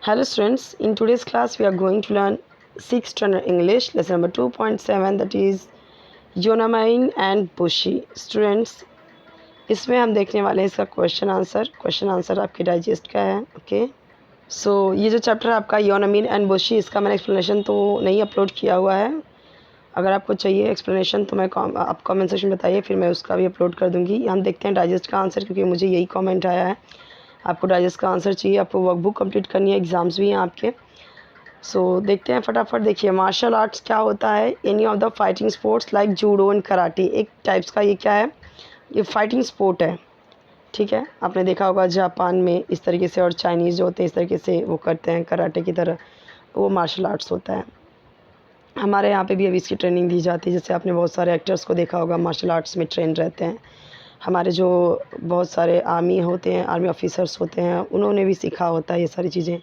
Hello students, in today's class we are going to learn 6th standard English lesson number 2.7 that is Yonamain and Bushi. Students, इसमें हम देखने वाले हैं इसका question answer आपके digest का है. ओके, सो ये जो चैप्टर है आपका योनामीन एंड बुशी, इसका मैंने एक्सप्लेनेशन तो नहीं अपलोड किया हुआ है. अगर आपको चाहिए एक्सप्लेनेशन तो आप कमेंट सेक्शन में बताइए, फिर मैं उसका भी अपलोड कर दूँगी. हम देखते हैं डाइजेस्ट का आंसर, क्योंकि मुझे यही कमेंट आया है. आपको डाइजेस्ट का आंसर चाहिए, आपको वर्कबुक कंप्लीट करनी है, एग्ज़ाम्स भी हैं आपके. सो देखते हैं फटाफट. देखिए, मार्शल आर्ट्स क्या होता है? Any of the fighting sports like judo and karate. एक टाइप्स का ये क्या है? ये फाइटिंग स्पोर्ट है. ठीक है, आपने देखा होगा जापान में इस तरीके से, और चाइनीज़ जो होते हैं इस तरीके से वो करते हैं कराटे की तरह, वो मार्शल आर्ट्स होता है. हमारे यहाँ पे भी अभी इसकी ट्रेनिंग दी जाती है. जैसे आपने बहुत सारे एक्टर्स को देखा होगा मार्शल आर्ट्स में ट्रेन रहते हैं. हमारे जो बहुत सारे आर्मी होते हैं, आर्मी ऑफिसर्स होते हैं, उन्होंने भी सीखा होता है ये सारी चीज़ें.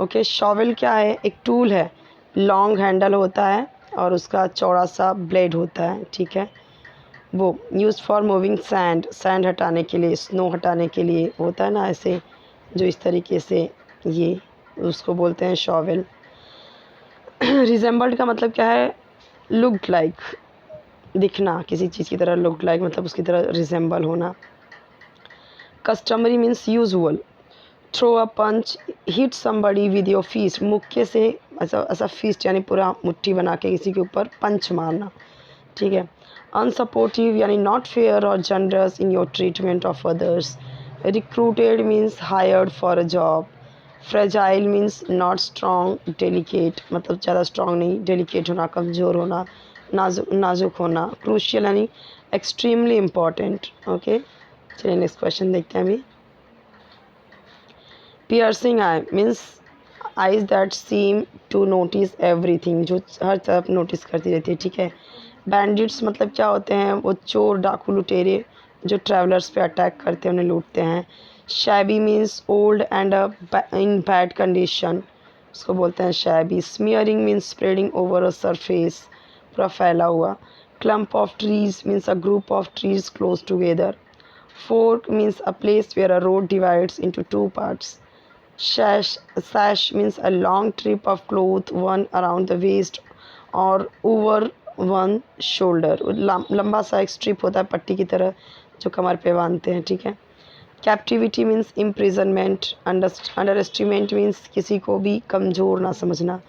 ओके, शॉवेल क्या है? एक टूल है, लॉन्ग हैंडल होता है और उसका चौड़ा सा ब्लेड होता है. ठीक है, वो यूज़ फॉर मूविंग सैंड हटाने के लिए, स्नो हटाने के लिए होता है ना, ऐसे जो इस तरीके से, ये उसको बोलते हैं शॉवेल. रिजेंबल्ड का मतलब क्या है? लुक्ड लाइक, दिखना, किसी चीज़ की तरह. लुक्ड लाइक मतलब उसकी तरह रिजेंबल होना. Customary means usual. Throw a punch, hit somebody with your fist. मुक्के से ऐसा फीस्ट यानी पूरा मुट्ठी बना के किसी के ऊपर पंच मारना. ठीक है. अनसपोर्टिव यानी नॉट फेयर और generous in your treatment of others. Recruited means hired for a job. Fragile means not strong, delicate मतलब ज़्यादा स्ट्रॉन्ग नहीं, डेलिकेट होना, कमज़ोर होना, नाजुक होना. क्रूशियल यानी एक्सट्रीमली इम्पॉर्टेंट. ओके, चलिए नेक्स्ट क्वेश्चन देखते हैं अभी. Piercing eye means eyes that seem to notice everything, जो हर तरफ नोटिस करती रहती है. ठीक है. बैंडिट्स मतलब क्या होते हैं? वो चोर, डाकू, लुटेरे जो ट्रैवलर्स पे अटैक करते हैं, उन्हें लूटते हैं. Shabby means old and in bad condition, उसको बोलते हैं shabby. Smearing means spreading over a surface, पूरा फैला हुआ. Clump of trees means a group of trees close together. Fork means a place where a road divides into two parts. Sash means a long strip of cloth worn around the waist or over one shoulder. लंबा सा एक strip होता है पट्टी की तरह जो कमर पे बांधते हैं. ठीक है. Captivity means imprisonment. Under estimate means किसी को भी कमज़ोर ना समझना.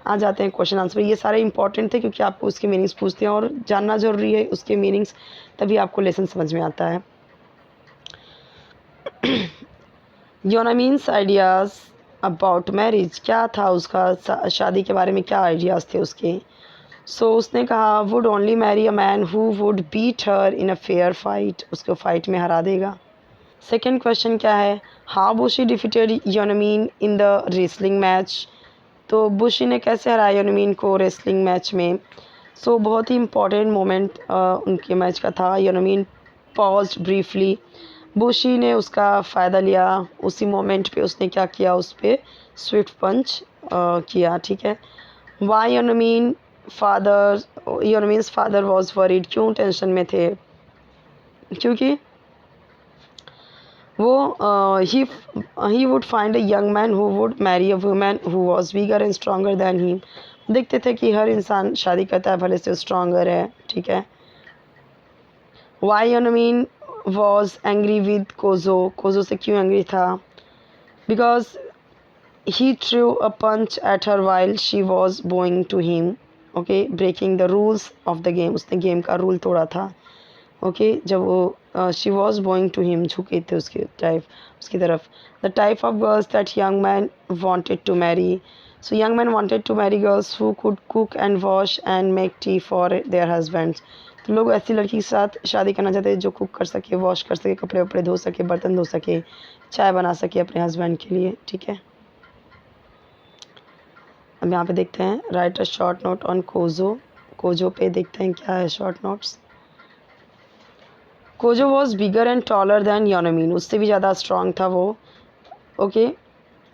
आ जाते हैं क्वेश्चन आंसर. ये सारे इंपॉर्टेंट थे क्योंकि आपको उसके मीनिंग्स पूछते हैं और जानना ज़रूरी है उसके मीनिंग्स, तभी आपको लेसन समझ में आता है. योनामीन्स आइडियाज़ अबाउट मैरिज. क्या था उसका, शादी के बारे में क्या आइडियाज़ थे उसके? सो उसने कहा would only marry a man who would beat her in a fair fight, उसको फाइट में हरा देगा. सेकेंड क्वेश्चन क्या है? How Bushi defeated Yonamine in the wrestling match. तो बुशी ने कैसे हराया योनामीन को रेसलिंग मैच में? सो बहुत ही इंपॉर्टेंट मोमेंट उनके मैच का था. योनामीन पॉज्ड ब्रीफली. बुशी ने उसका फ़ायदा लिया. उसी मोमेंट पे उसने क्या किया, उस पर स्विफ्ट पंच किया. ठीक है. Why Yonamin Yonamin's father was worried. क्यों टेंशन में थे? क्योंकि वो he would find a young man who would marry a woman who was bigger and stronger than him. देखते थे कि हर इंसान शादी करता है भले से स्ट्रॉन्गर है. ठीक है. Why Yeonmin was angry with Kojo. Kojo से क्यों एंग्री था? Because he threw a punch at her while she was bowing to him. Okay, breaking the rules of the game. उसने गेम का रूल तोड़ा था. ओके, जब वो she was bowing to him, झुके थे उसकी तरफ. The type of girls that young man wanted to marry. So young man wanted to marry girls who could cook and wash and make tea for their husbands. तो लोग ऐसी लड़की के साथ शादी करना चाहते हैं जो कुक कर सके, वॉश कर सके, कपड़े वपड़े धो सके, बर्तन धो सके, चाय बना सके अपने हस्बैंड के लिए. ठीक है. अब यहाँ पे देखते हैं right a short note on Kojo. Kojo पे देखते हैं क्या है short notes. Kojo was bigger and taller than Yeonmin. उससे भी ज़्यादा स्ट्रॉन्ग था वो. ओके,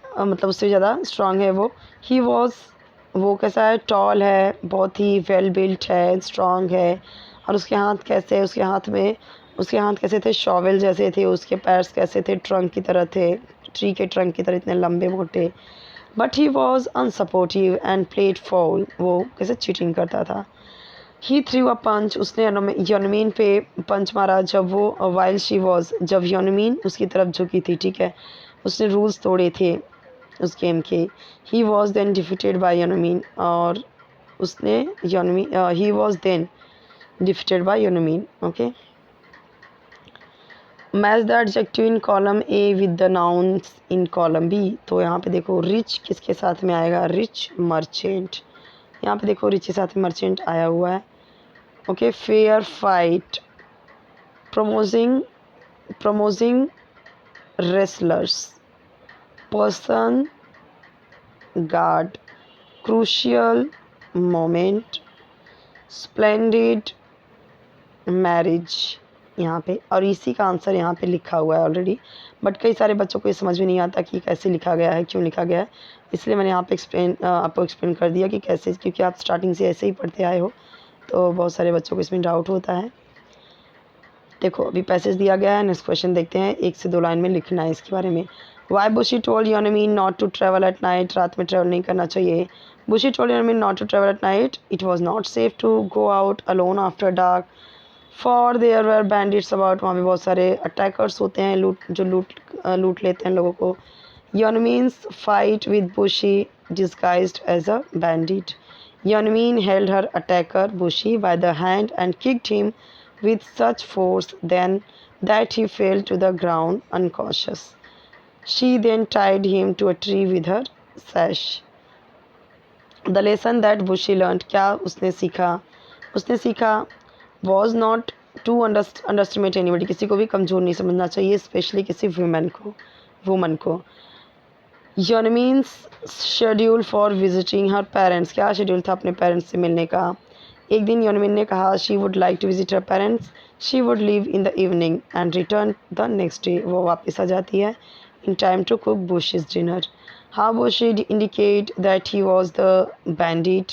मतलब उससे ज़्यादा स्ट्रॉन्ग है वो. ही वॉज, वो कैसा है? टॉल है, बहुत ही वेल बिल्ट है, स्ट्रॉन्ग है. और उसके हाथ कैसे है? उसके हाथ कैसे थे? शॉवेल जैसे थे. उसके पैर्स कैसे थे? ट्रंक की तरह थे, ट्री के ट्रंक की तरह इतने लंबे मोटे. But he was unsupportive and played fall, वो कैसे चीटिंग करता था। ही थ्रू अ पंच, उसने योनमीन पे पंच मारा जब वो वाइल शी वॉज, जब योनमीन उसकी तरफ झुकी थी, ठीक है, उसने रूल्स तोड़े थे उस गेम के। He was then defeated by Yeonmin, और उसने Yeonmin he was then defeated by Yeonmin. Okay, match the adjective in column A with the nouns in column B. तो यहाँ पे देखो रिच किसके साथ में आएगा, रिच मर्चेंट। यहाँ पे देखो रिच के साथ में मर्चेंट आया हुआ है। Okay, fair fight, promising wrestlers, person guard, crucial moment, splendid marriage यहाँ पे। और इसी का आंसर यहाँ पे लिखा हुआ है ऑलरेडी, बट कई सारे बच्चों को ये समझ में नहीं आता कि कैसे लिखा गया है, क्यों लिखा गया है, इसलिए मैंने यहाँ पे आपको एक्सप्लेन कर दिया कि कैसे, क्योंकि आप स्टार्टिंग से ऐसे ही पढ़ते आए हो, तो बहुत सारे बच्चों को इसमें डाउट होता है। देखो अभी पैसेज दिया गया है, नेक्स्ट क्वेश्चन देखते हैं, 1 से 2 लाइन में लिखना है इसके बारे में। Why Bushi told Yeonmin not to travel at night, रात में ट्रैवल नहीं करना चाहिए। Bushi told Yeonmin not to travel at night, it was not safe to go out alone after dark, for there were bandits about, वहाँ पे बहुत सारे attackers होते हैं, लूट लेते हैं लोगों को। Yeonmin's fight with Bushi disguised as a bandit. Yeonmin held her attacker Bushi by the hand and kicked him with such force then that he fell to the ground unconscious. She then tied him to a tree with her sash. The lesson that Bushi learned, क्या उसने सीखा was not to underestimate anybody, किसी को भी कमज़ोर नहीं समझना चाहिए, स्पेशली किसी वुमन को। Yeonmin's schedule for visiting her parents, क्या शेड्यूल था अपने पेरेंट्स से मिलने का। एक दिन योनमीन ने कहा she would like to visit her parents, she would leave in the evening and return the next day, वो वापस आ जाती है in time to cook Bushy's dinner. How Bushy indicate that he was the bandit,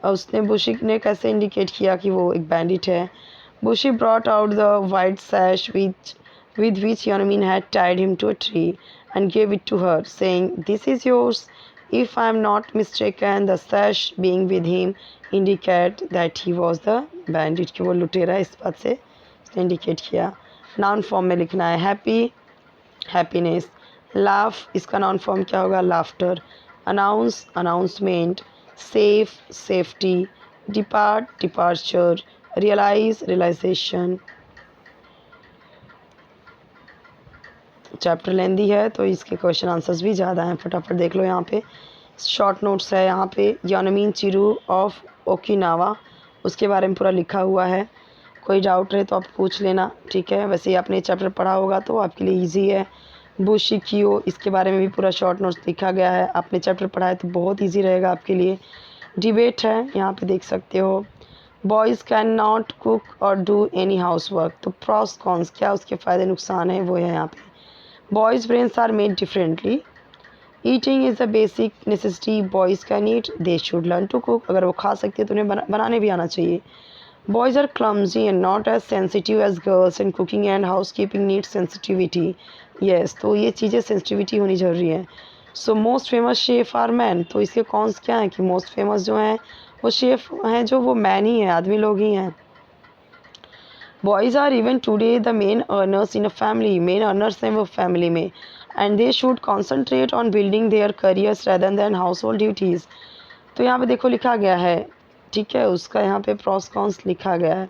उसने Bushy ने कैसे indicate किया कि वो एक बैंडिट है। Bushi brought out the white sash with which Yeonmin had tied him to a tree and gave it to her, saying, "This is yours." If I am not mistaken, the sash being with him indicate that he was the bandit, कि वो लुटेरा, इस बात से indicate किया। Noun form में लिखना है हैप्पी, हैप्पीनेस, लाफ, इसका नाउन फॉर्म क्या होगा, laughter, announce, announcement, safe, safety, depart, departure, realise, realisation. Chapter लेंदी है तो इसके क्वेश्चन आंसर्स भी ज़्यादा हैं, फटाफट देख लो। यहाँ पे शॉर्ट नोट्स है, यहाँ पे योनमीन चिरू ऑफ ओकिनावा, उसके बारे में पूरा लिखा हुआ है, कोई डाउट रहे तो आप पूछ लेना, ठीक है। वैसे ही आपने चैप्टर पढ़ा होगा तो आपके लिए इजी है। बुशिकियो, इसके बारे में भी पूरा शॉर्ट नोट्स लिखा गया है, आपने चैप्टर पढ़ा है तो बहुत ईजी रहेगा आपके लिए। डिबेट है, यहाँ पे देख सकते हो। बॉयज़ कैन नॉट कुक और डू एनी हाउस वर्क, तो प्रॉस कॉन्स, क्या उसके फ़ायदे नुकसान है, वो है यहाँ पे। Boys' brains are made differently. Eating is a basic necessity. Boys can eat. They should learn to cook. अगर वो खा सकते हैं तो उन्हें बनाने भी आना चाहिए। Boys are clumsy and not as sensitive as girls, and cooking and housekeeping need sensitivity. Yes, तो ये चीज़ें sensitivity होनी ज़रूरी है। So most famous chef are men. तो इसके कॉन्स क्या हैं कि most famous जो हैं वो शेफ हैं जो वो मैन ही हैं, आदमी लोग ही हैं। Boys are even today the main earners in a family, main earners हैं वो family में, and they should concentrate on building their careers rather than household duties. तो यहाँ पे देखो लिखा गया है, ठीक है, उसका यहाँ पे प्रोस कॉन्स लिखा गया है।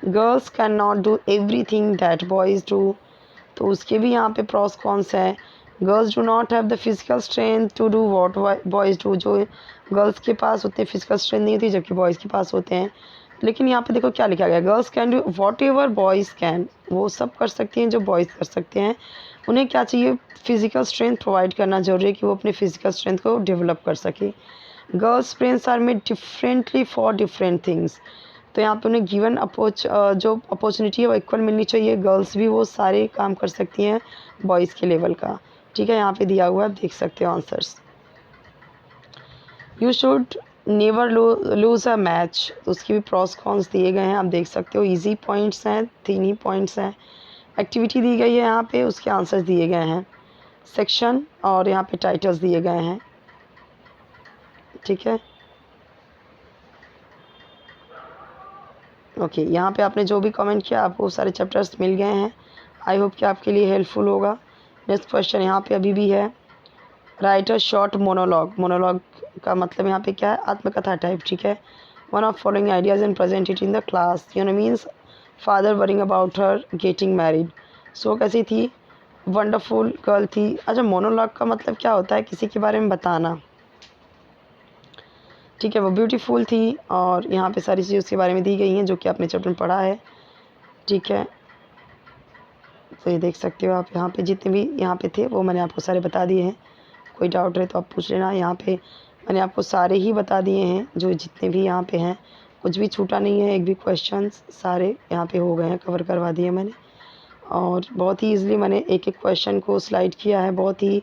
Girls can not do everything that boys do, तो उसके भी यहाँ पे प्रोस कॉन्स हैं। Girls do not have the physical strength to do what boys do, जो गर्ल्स के पास उतने फिजिकल स्ट्रेंथ नहीं होती जबकि बॉयज़ के पास होते हैं। लेकिन यहाँ पे देखो क्या लिखा गया, girls can do what ever boys can, वो सब कर सकती हैं जो बॉयज़ कर सकते हैं। उन्हें क्या चाहिए, फिजिकल स्ट्रेंथ प्रोवाइड करना जरूरी है कि वो अपने फिजिकल स्ट्रेंथ को डेवलप कर सके। Girls brains are made differently for different things, तो यहाँ पे उन्हें गिवन जो अपॉर्चुनिटी है वो इक्वल मिलनी चाहिए। गर्ल्स भी वो सारे काम कर सकती हैं बॉयज़ के लेवल का, ठीक है, यहाँ पे दिया हुआ है, आप देख सकते हो answers. You should never loose a match, तो उसकी भी प्रॉस कॉन्स दिए गए हैं, आप देख सकते हो। इजी पॉइंट्स हैं, 3 ही पॉइंट्स हैं। एक्टिविटी दी गई है यहाँ पे, उसके आंसर्स दिए गए हैं, सेक्शन और यहाँ पे टाइटल्स दिए गए हैं, ठीक है। ओके, यहाँ पे आपने जो भी कमेंट किया आपको सारे चैप्टर्स मिल गए हैं। आई होप कि आपके लिए हेल्पफुल होगा। नेक्स्ट क्वेश्चन यहाँ पे अभी भी है, right a short monologue. Monologue का मतलब यहाँ पे क्या है, आत्मकथा टाइप, ठीक है। One of following ideas and present it in the class. Means father worrying about her getting married. So कैसी थी, वंडरफुल गर्ल थी। अच्छा, मोनोलॉग का मतलब क्या होता है, किसी के बारे में बताना, ठीक है। वो ब्यूटीफुल थी और यहाँ पे सारी चीज़ें उसके बारे में दी गई हैं जो कि आपने चैप्टर में पढ़ा है, ठीक है। तो ये देख सकते हो आप, यहाँ पे जितने भी यहाँ पे थे वो मैंने आपको सारे बता दिए हैं। कोई डाउट रहे तो आप पूछ लेना। यहाँ पे मैंने आपको सारे ही बता दिए हैं, जो जितने भी यहाँ पे हैं, कुछ भी छूटा नहीं है, एक भी क्वेश्चंस सारे यहाँ पे हो गए हैं, कवर करवा दिए मैंने। और बहुत ही ईज़िली मैंने एक एक क्वेश्चन को स्लाइड किया है, बहुत ही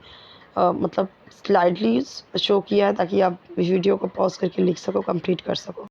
मतलब स्लाइडली शो किया है ताकि आप वीडियो को पॉज करके लिख सको, कंप्लीट कर सको।